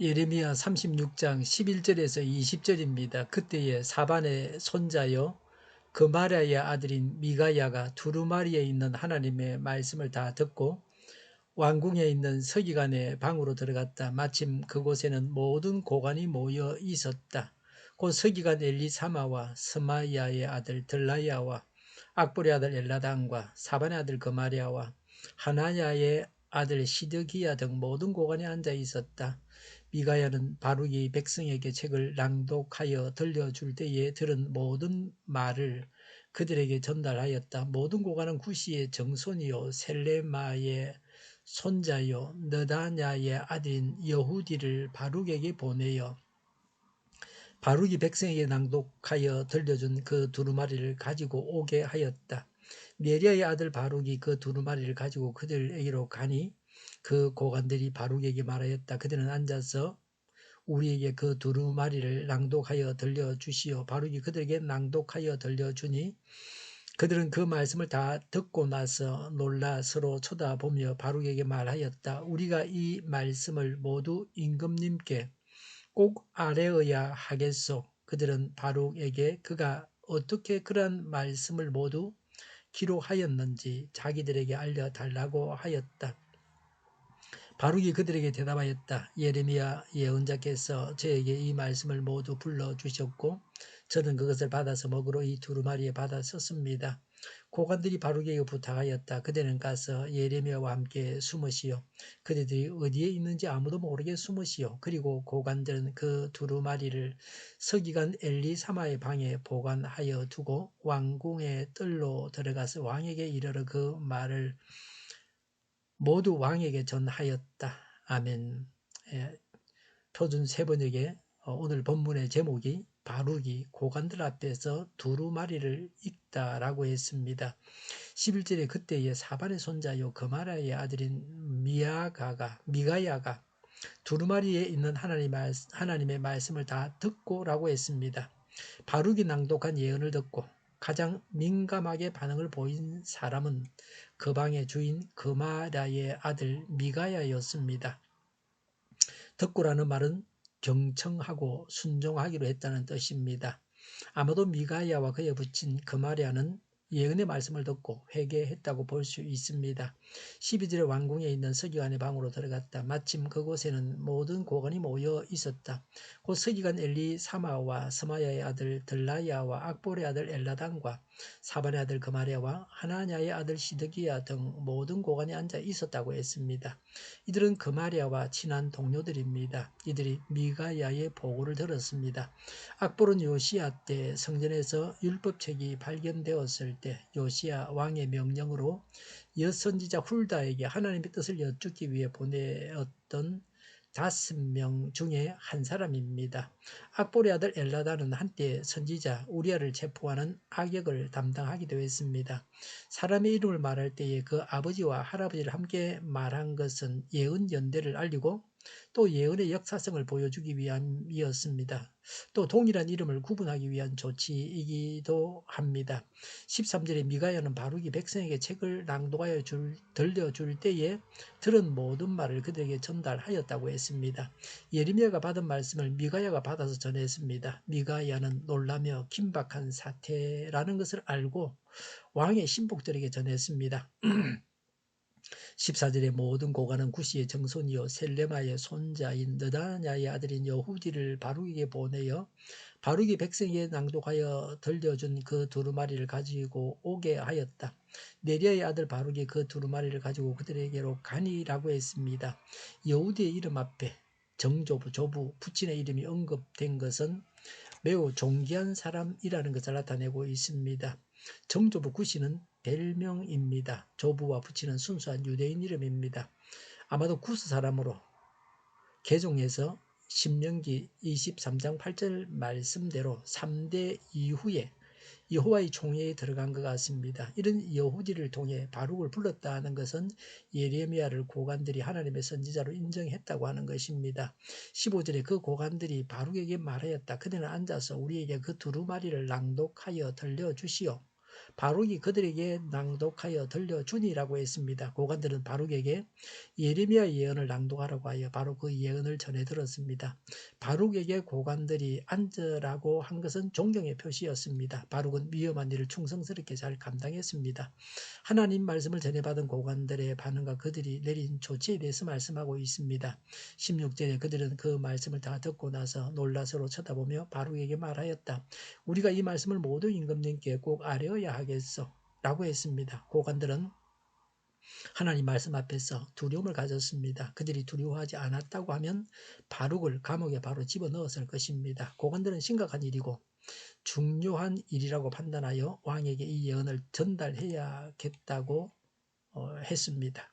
예레미야 36장 11절에서 20절입니다. 그때에 사반의 손자요 그마랴의 아들인 미가야가 두루마리에 있는 하나님의 말씀을 다 듣고 왕궁에 있는 서기관의 방으로 들어갔다. 마침 그곳에는 모든 고관이 모여 있었다. 곧 서기관 엘리사마와 스마야의 아들 들라야와 악보의 아들 엘라단과 사반의 아들 그마랴와 하나야의 아들 시드기야 등 모든 고관이 앉아 있었다. 미가야는 바룩이 백성에게 책을 낭독하여 들려줄 때에 들은 모든 말을 그들에게 전달하였다. 모든 고관은 구시의 정손이요 셀레마의 손자요 느다냐의 아들인 여후디를 바룩에게 보내어 바룩이 백성에게 낭독하여 들려준 그 두루마리를 가지고 오게 하였다. 네리아의 아들 바룩이 그 두루마리를 가지고 그들에게로 가니 그 고관들이 바룩에게 말하였다. 그들은 앉아서 우리에게 그 두루마리를 낭독하여 들려주시오. 바룩이 그들에게 낭독하여 들려주니 그들은 그 말씀을 다 듣고 나서 놀라 서로 쳐다보며 바룩에게 말하였다. 우리가 이 말씀을 모두 임금님께 꼭 알아야 하겠소. 그들은 바룩에게 그가 어떻게 그러한 말씀을 모두 기록하였는지 자기들에게 알려달라고 하였다. 바룩이 그들에게 대답하였다. 예레미야 예언자께서 저에게 이 말씀을 모두 불러주셨고 저는 그것을 받아서 먹으러 이 두루마리에 받아 썼습니다. 고관들이 바룩에게 부탁하였다. 그대는 가서 예레미야와 함께 숨으시오. 그들이 어디에 있는지 아무도 모르게 숨으시오. 그리고 고관들은 그 두루마리를 서기관 엘리사마의 방에 보관하여 두고 왕궁의 뜰로 들어가서 왕에게 이르러 그 말을 모두 왕에게 전하였다. 아멘. 예, 표준 세번역에 오늘 본문의 제목이 바룩이 고관들 앞에서 두루마리를 읽다라고 했습니다. 11절에 그때에 사반의 손자요 그마라의 아들인 미가야가 두루마리에 있는 하나님의 말씀을 다 듣고라고 했습니다. 바룩이 낭독한 예언을 듣고 가장 민감하게 반응을 보인 사람은 그 방의 주인 그마랴의 아들 미가야였습니다. 듣고라는 말은 경청하고 순종하기로 했다는 뜻입니다. 아마도 미가야와 그의 부친 그마랴는 예언의 말씀을 듣고 회개했다고 볼 수 있습니다. 12절에 왕궁에 있는 서기관의 방으로 들어갔다. 마침 그곳에는 모든 고관이 모여 있었다. 곧 서기관 엘리사마와 스마야의 아들 들라야와 악볼의 아들 엘라단과 사반의 아들 그마랴와 하나냐의 아들 시드기야 등 모든 고관이 앉아 있었다고 했습니다. 이들은 그마랴와 친한 동료들입니다. 이들이 미가야의 보고를 들었습니다. 악볼은 요시야 때 성전에서 율법책이 발견되었을 때 요시야 왕의 명령으로 여선지자 훌다에게 하나님의 뜻을 여쭙기 위해 보내었던 5명 중에 한 사람입니다. 악볼의 아들 엘라단은 한때 선지자 우리아를 체포하는 악역을 담당하기도 했습니다. 사람의 이름을 말할 때에 그 아버지와 할아버지를 함께 말한 것은 예언 연대를 알리고 또 예언의 역사성을 보여주기 위함이었습니다. 또 동일한 이름을 구분하기 위한 조치이기도 합니다. 13절에 미가야는 바룩이 백성에게 책을 낭독하여 들려줄 때에 들은 모든 말을 그들에게 전달하였다고 했습니다. 예레미야가 받은 말씀을 미가야가 받아서 전했습니다. 미가야는 놀라며 긴박한 사태라는 것을 알고 왕의 신복들에게 전했습니다. 14절에 모든 고관은 구시의 정손이요 셀레마의 손자인 느다냐의 아들인 여후디를 바룩에게 보내어 바룩이 백성에게 낭독하여 들려준 그 두루마리를 가지고 오게 하였다. 네리아의 아들 바룩이 그 두루마리를 가지고 그들에게로 가니라고 했습니다. 여후디의 이름 앞에 정조부, 조부, 부친의 이름이 언급된 것은 매우 존귀한 사람이라는 것을 나타내고 있습니다. 정조부 구시는 별명입니다. 조부와 부친은 순수한 유대인 이름입니다. 아마도 구스 사람으로 개종해서 신명기 23장 8절 말씀대로 3대 이후에 여호와의 총회에 들어간 것 같습니다. 이런 여후디를 통해 바룩을 불렀다는 것은 예레미야를 고관들이 하나님의 선지자로 인정했다고 하는 것입니다. 15절에 그 고관들이 바룩에게 말하였다. 그대는 앉아서 우리에게 그 두루마리를 낭독하여 들려주시오. 바룩이 그들에게 낭독하여 들려주니라고 했습니다. 고관들은 바룩에게 예레미야 예언을 낭독하라고 하여 바로 그 예언을 전해 들었습니다. 바룩에게 고관들이 앉으라고 한 것은 존경의 표시였습니다. 바룩은 위험한 일을 충성스럽게 잘 감당했습니다. 하나님 말씀을 전해받은 고관들의 반응과 그들이 내린 조치에 대해서 말씀하고 있습니다. 16절에 그들은 그 말씀을 다 듣고 나서 놀라 서로 쳐다보며 바룩에게 말하였다. 우리가 이 말씀을 모두 임금님께 꼭 아뢰어야 하겠소 라고 했습니다. 고관들은 하나님 말씀 앞에서 두려움을 가졌습니다. 그들이 두려워하지 않았다고 하면 바룩을 감옥에 바로 집어넣었을 것입니다. 고관들은 심각한 일이고 중요한 일이라고 판단하여 왕에게 이 예언을 전달해야겠다고 했습니다.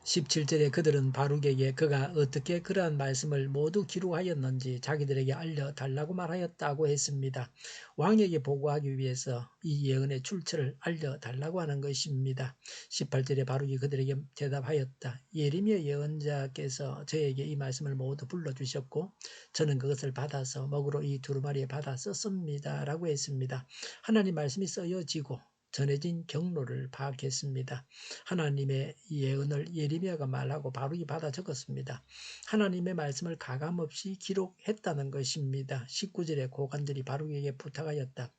17절에 그들은 바룩에게 그가 어떻게 그러한 말씀을 모두 기록하였는지 자기들에게 알려달라고 말하였다고 했습니다. 왕에게 보고하기 위해서 이 예언의 출처를 알려달라고 하는 것입니다. 18절에 바룩이 그들에게 대답하였다. 예레미야 예언자께서 저에게 이 말씀을 모두 불러주셨고 저는 그것을 받아서 먹으로 이 두루마리에 받아 썼습니다. 라고 했습니다. 하나님 말씀이 쓰여지고 전해진 경로를 파악했습니다. 하나님의 예언을 예레미야가 말하고 바룩이 받아 적었습니다. 하나님의 말씀을 가감없이 기록했다는 것입니다. 19절에 고관들이 바룩에게 부탁하였다.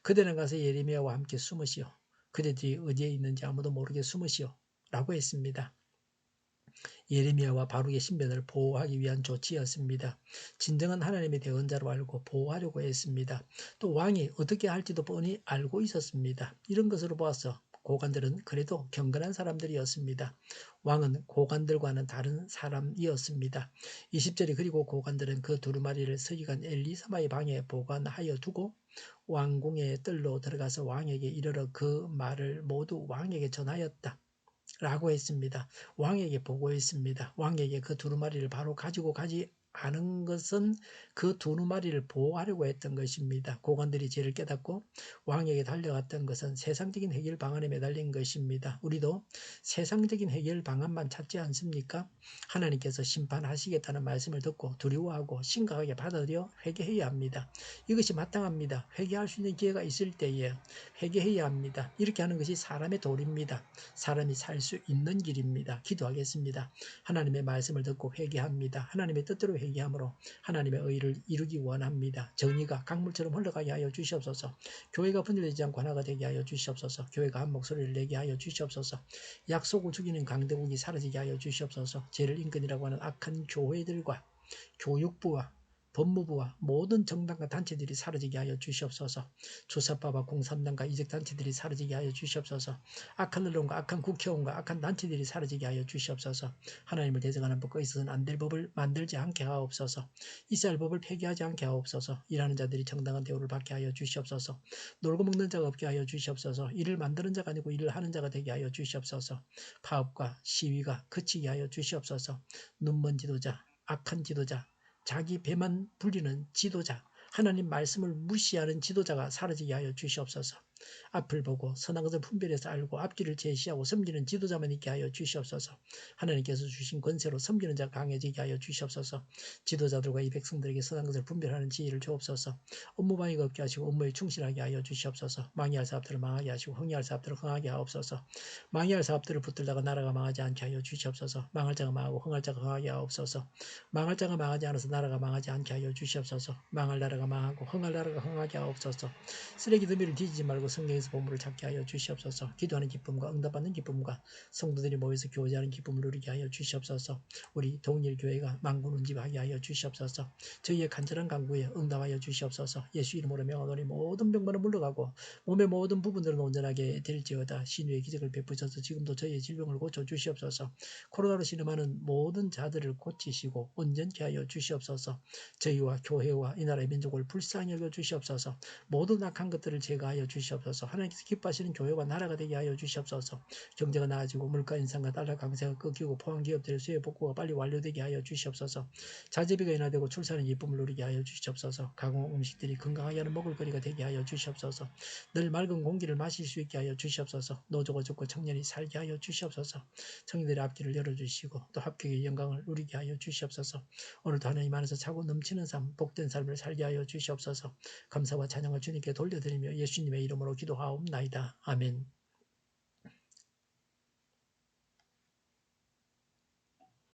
그대는 가서 예레미야와 함께 숨으시오. 그대들이 어디에 있는지 아무도 모르게 숨으시오. 라고 했습니다. 예레미야와 바룩의 신변을 보호하기 위한 조치였습니다. 진정한 하나님의 대언자로 알고 보호하려고 했습니다. 또 왕이 어떻게 할지도 뻔히 알고 있었습니다. 이런 것으로 보아서 고관들은 그래도 경건한 사람들이었습니다. 왕은 고관들과는 다른 사람이었습니다. 20절에 그리고 고관들은 그 두루마리를 서기관 엘리사마의 방에 보관하여 두고 왕궁의 뜰로 들어가서 왕에게 이르러 그 말을 모두 왕에게 전하였다. 라고 했습니다. 왕에게 보고했습니다. 왕에게 그 두루마리를 바로 가지고 가지 않은 것은 그 두루마리를 보호하려고 했던 것입니다. 고관들이 죄를 깨닫고 왕에게 달려갔던 것은 세상적인 해결 방안에 매달린 것입니다. 우리도 세상적인 해결 방안만 찾지 않습니까? 하나님께서 심판하시겠다는 말씀을 듣고 두려워하고 심각하게 받아들여 회개해야 합니다. 이것이 마땅합니다. 회개할 수 있는 기회가 있을 때에 회개해야 합니다. 이렇게 하는 것이 사람의 도리입니다. 사람이 살 수 있는 길입니다. 기도하겠습니다. 하나님의 말씀을 듣고 회개합니다. 하나님의 뜻대로 회개함으로 하나님의 의를 이루기 원합니다. 정의가 강물처럼 흘러가게 하여 주시옵소서. 교회가 분열되지 않고 하나가 되게 하여 주시옵소서. 교회가 한 목소리를 내게 하여 주시옵소서. 약속을 죽이는 강대국이 사라지게 하여 주시옵소서. 죄를 인권이라고 하는 악한 교회들과 교육부와 법무부와 모든 정당과 단체들이 사라지게 하여 주시옵소서. 주사파와 공산당과 이적단체들이 사라지게 하여 주시옵소서. 악한 언론과 악한 국회의원과 악한 단체들이 사라지게 하여 주시옵소서. 하나님을 대적하는 법과 있어서는 안 될 법을 만들지 않게 하옵소서. 있어야 할 법을 폐기하지 않게 하옵소서. 일하는 자들이 정당한 대우를 받게 하여 주시옵소서. 놀고 먹는 자가 없게 하여 주시옵소서. 일을 만드는 자가 아니고 일을 하는 자가 되게 하여 주시옵소서. 파업과 시위가 그치게 하여 주시옵소서. 눈먼 지도자, 악한 지도자, 자기 배만 불리는 지도자, 하나님 말씀을 무시하는 지도자가 사라지게 하여 주시옵소서. 앞을 보고 선한 것을 분별해서 알고 앞길을 제시하고 섬기는 지도자만 있게 하여 주시옵소서. 하나님께서 주신 권세로 섬기는 자가 강해지게 하여 주시옵소서. 지도자들과 이 백성들에게 선한 것을 분별하는 지혜를 주옵소서. 업무방해가 없게 하시고 업무에 충실하게 하여 주시옵소서. 망해할 사업들을 망하게 하시고 흥해할 사업들을 흥하게 하옵소서. 망해할 사업들을 붙들다가 나라가 망하지 않게 하여 주시옵소서. 망할 자가 망하고 흥할 자가 흥하게 하옵소서. 망할 자가 망하지 않아서 나라가 망하지 않게 하여 주시옵소서. 망할 나라가 망하고 흥할 나라가 흥하게 하옵소서. 쓰레기 더미를 뒤지지 말고 성경에서 보물을 찾게 하여 주시옵소서. 기도하는 기쁨과 응답받는 기쁨과 성도들이 모여서 교제하는 기쁨을 누리게 하여 주시옵소서. 우리 동일교회가 만군운집하게 하여 주시옵소서. 저희의 간절한 간구에 응답하여 주시옵소서. 예수 이름으로 명하노니 모든 병만은 물러가고 몸의 모든 부분들은 온전하게 될지어다. 신유의 기적을 베푸셔서 지금도 저희의 질병을 고쳐 주시옵소서. 코로나로 신음하는 모든 자들을 고치시고 온전케 하여 주시옵소서. 저희와 교회와 이 나라의 민족을 불쌍히 여겨 주시옵소서. 모든 악한 것들을 제거하여 주시옵소서. 주시옵소서. 하나님께서 기뻐하시는 교회와 나라가 되게 하여 주시옵소서. 경제가 나아지고 물가 인상과 달러 강세가 꺾이고 포항기업들의 수요 복구가 빨리 완료되게 하여 주시옵소서. 자제비가 인하되고 출산은 기쁨을 누리게 하여 주시옵소서. 가공 음식들이 건강하게 하는 먹을거리가 되게 하여 주시옵소서. 늘 맑은 공기를 마실 수 있게 하여 주시옵소서. 노조가 죽고 청년이 살게 하여 주시옵소서. 청년들의 앞길을 열어주시고 또 합격의 영광을 누리게 하여 주시옵소서. 오늘도 하나님 안에서 차고 넘치는 삶, 복된 삶을 살게 하여 주시옵소서. 감사와 찬양을 주님께 돌려드리며 예수님의 이름으로 기도하옵나이다. 아멘.